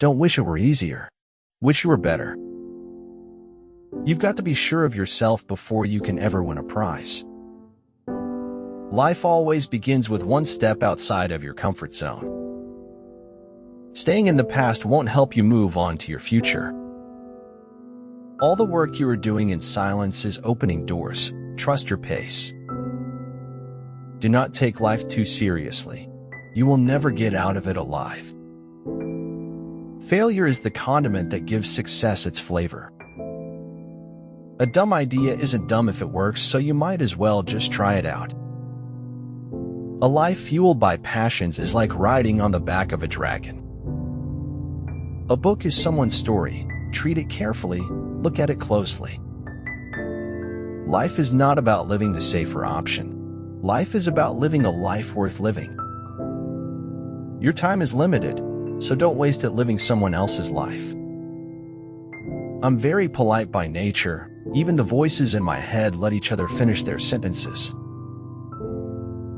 Don't wish it were easier. Wish you were better. You've got to be sure of yourself before you can ever win a prize. Life always begins with one step outside of your comfort zone. Staying in the past won't help you move on to your future. All the work you are doing in silence is opening doors. Trust your pace. Do not take life too seriously. You will never get out of it alive. Failure is the condiment that gives success its flavor. A dumb idea isn't dumb if it works, so you might as well just try it out. A life fueled by passions is like riding on the back of a dragon. A book is someone's story. Treat it carefully, look at it closely. Life is not about living the safer option. Life is about living a life worth living. Your time is limited, so don't waste it living someone else's life. I'm very polite by nature. Even the voices in my head let each other finish their sentences.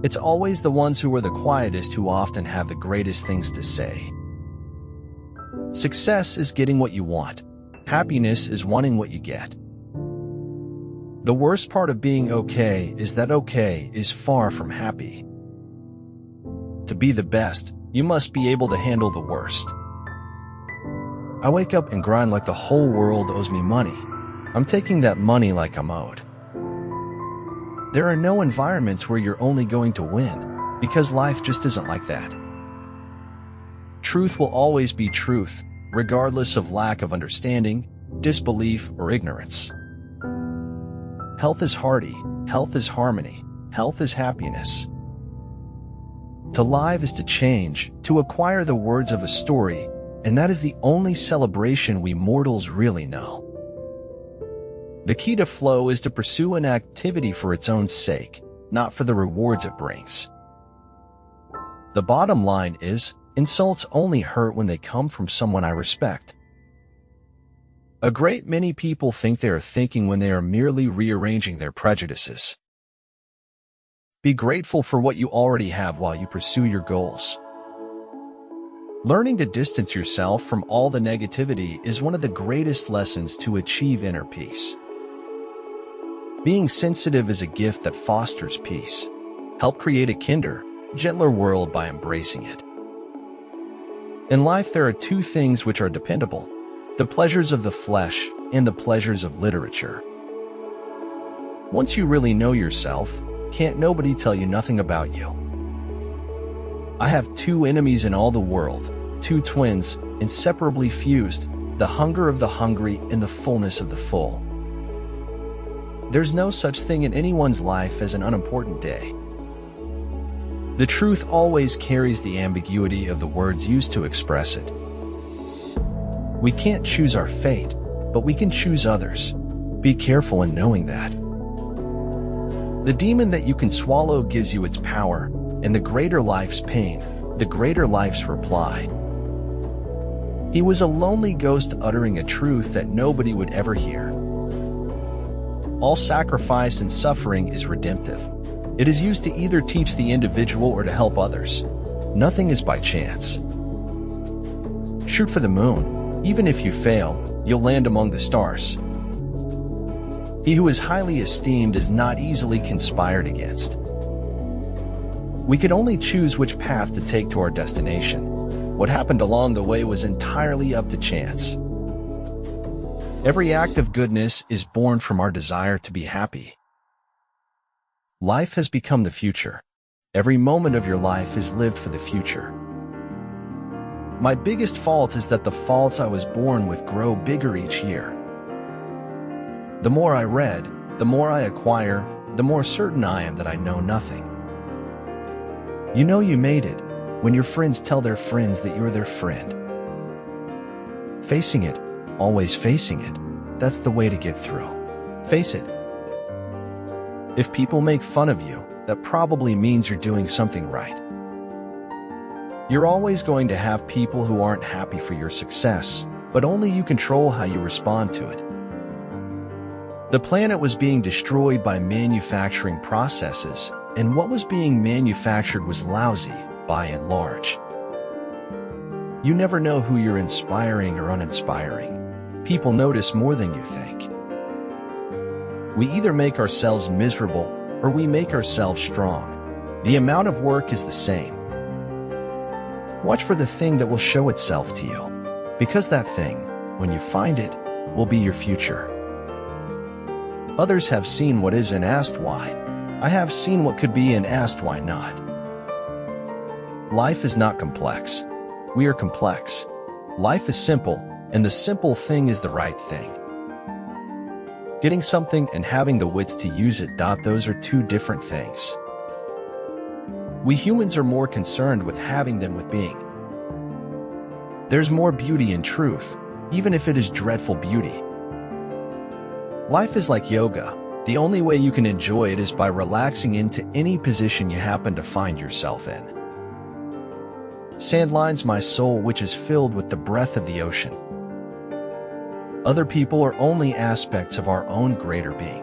It's always the ones who are the quietest who often have the greatest things to say. Success is getting what you want. Happiness is wanting what you get. The worst part of being okay is that okay is far from happy. To be the best, you must be able to handle the worst. I wake up and grind like the whole world owes me money. I'm taking that money like I'm owed. There are no environments where you're only going to win, because life just isn't like that. Truth will always be truth, regardless of lack of understanding, disbelief, or ignorance. Health is hearty, health is harmony, health is happiness. To live is to change, to acquire the words of a story, and that is the only celebration we mortals really know. The key to flow is to pursue an activity for its own sake, not for the rewards it brings. The bottom line is, insults only hurt when they come from someone I respect. A great many people think they are thinking when they are merely rearranging their prejudices. Be grateful for what you already have while you pursue your goals. Learning to distance yourself from all the negativity is one of the greatest lessons to achieve inner peace. Being sensitive is a gift that fosters peace. Help create a kinder, gentler world by embracing it. In life, there are two things which are dependable: the pleasures of the flesh and the pleasures of literature. Once you really know yourself, can't nobody tell you nothing about you. I have two enemies in all the world, two twins, inseparably fused, the hunger of the hungry and the fullness of the full. There's no such thing in anyone's life as an unimportant day. The truth always carries the ambiguity of the words used to express it. We can't choose our fate, but we can choose others. Be careful in knowing that. The demon that you can swallow gives you its power, and the greater life's pain, the greater life's reply. He was a lonely ghost uttering a truth that nobody would ever hear. All sacrifice and suffering is redemptive. It is used to either teach the individual or to help others. Nothing is by chance. Shoot for the moon. Even if you fail, you'll land among the stars. He who is highly esteemed is not easily conspired against. We could only choose which path to take to our destination. What happened along the way was entirely up to chance. Every act of goodness is born from our desire to be happy. Life has become the future. Every moment of your life is lived for the future. My biggest fault is that the faults I was born with grow bigger each year. The more I read, the more I acquire, the more certain I am that I know nothing. You know you made it when your friends tell their friends that you're their friend. Facing it, always facing it, that's the way to get through. Face it. If people make fun of you, that probably means you're doing something right. You're always going to have people who aren't happy for your success, but only you control how you respond to it. The planet was being destroyed by manufacturing processes, and what was being manufactured was lousy, by and large. You never know who you're inspiring or uninspiring. People notice more than you think. We either make ourselves miserable or we make ourselves strong. The amount of work is the same. Watch for the thing that will show itself to you, because that thing, when you find it, will be your future. Others have seen what is and asked why. I have seen what could be and asked why not. Life is not complex. We are complex. Life is simple, and the simple thing is the right thing. Getting something and having the wits to use it. Those are two different things. We humans are more concerned with having than with being. There's more beauty in truth, even if it is dreadful beauty. Life is like yoga. The only way you can enjoy it is by relaxing into any position you happen to find yourself in. Sand lines my soul, which is filled with the breath of the ocean. Other people are only aspects of our own greater being.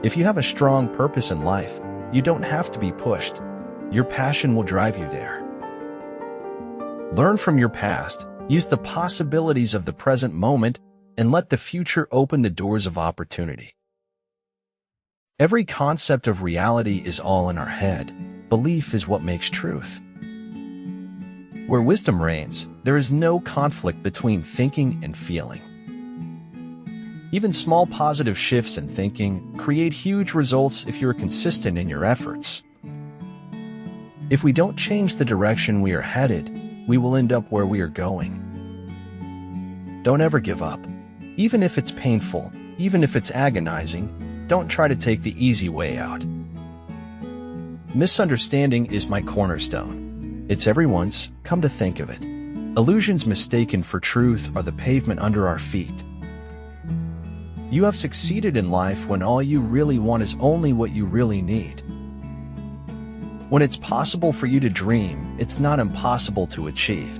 If you have a strong purpose in life, you don't have to be pushed. Your passion will drive you there. Learn from your past, use the possibilities of the present moment, and let the future open the doors of opportunity. Every concept of reality is all in our head. Belief is what makes truth. Where wisdom reigns, there is no conflict between thinking and feeling. Even small positive shifts in thinking create huge results if you are consistent in your efforts. If we don't change the direction we are headed, we will end up where we are going. Don't ever give up. Even if it's painful, even if it's agonizing, don't try to take the easy way out. Misunderstanding is my cornerstone. It's everyone's, come to think of it. Illusions mistaken for truth are the pavement under our feet. You have succeeded in life when all you really want is only what you really need. When it's possible for you to dream, it's not impossible to achieve.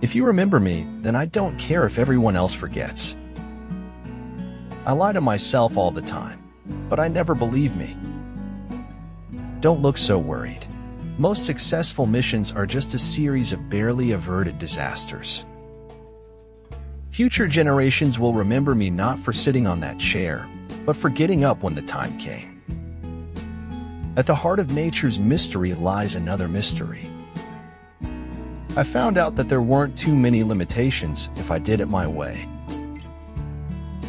If you remember me, then I don't care if everyone else forgets. I lie to myself all the time, but I never believe me. Don't look so worried. Most successful missions are just a series of barely averted disasters. Future generations will remember me not for sitting on that chair, but for getting up when the time came. At the heart of nature's mystery lies another mystery. I found out that there weren't too many limitations if I did it my way.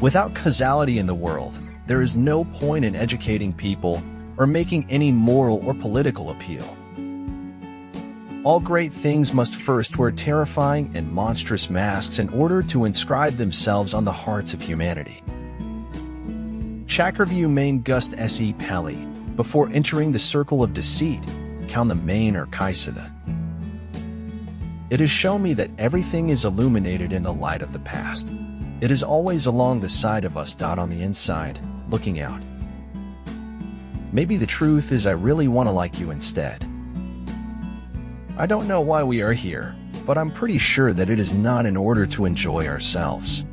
Without causality in the world, there is no point in educating people or making any moral or political appeal. All great things must first wear terrifying and monstrous masks in order to inscribe themselves on the hearts of humanity. Chakravarti main gust se pali, before entering the circle of deceit, count the main or kaisada. It has shown me that everything is illuminated in the light of the past. It is always along the side of us. On the inside, looking out. Maybe the truth is I really want to like you instead. I don't know why we are here, but I'm pretty sure that it is not in order to enjoy ourselves.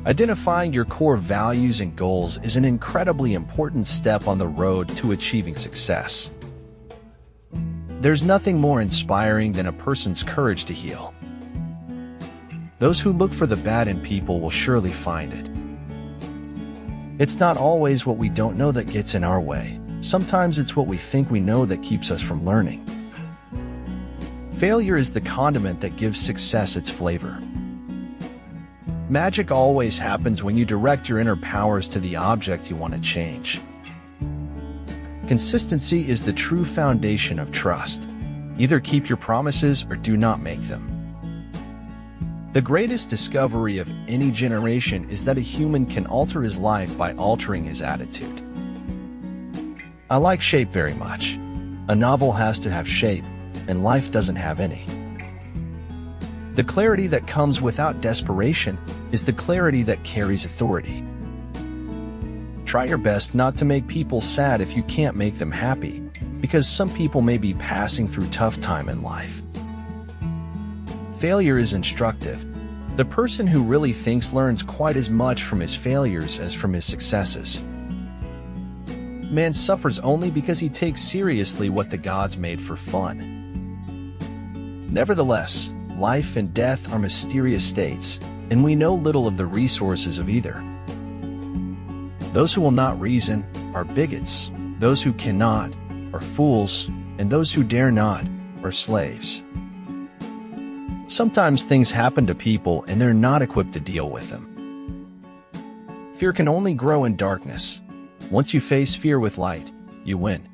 Identifying your core values and goals is an incredibly important step on the road to achieving success. There's nothing more inspiring than a person's courage to heal. Those who look for the bad in people will surely find it. It's not always what we don't know that gets in our way. Sometimes it's what we think we know that keeps us from learning. Failure is the condiment that gives success its flavor. Magic always happens when you direct your inner powers to the object you want to change. Consistency is the true foundation of trust. Either keep your promises or do not make them. The greatest discovery of any generation is that a human can alter his life by altering his attitude. I like shape very much. A novel has to have shape, and life doesn't have any. The clarity that comes without desperation is the clarity that carries authority. Try your best not to make people sad if you can't make them happy, because some people may be passing through tough time in life. Failure is instructive. The person who really thinks learns quite as much from his failures as from his successes. Man suffers only because he takes seriously what the gods made for fun. Nevertheless, life and death are mysterious states, and we know little of the resources of either. Those who will not reason are bigots, those who cannot are fools, and those who dare not are slaves. Sometimes things happen to people and they're not equipped to deal with them. Fear can only grow in darkness. Once you face fear with light, you win.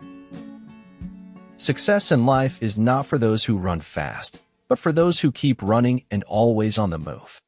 Success in life is not for those who run fast, but for those who keep running and always on the move.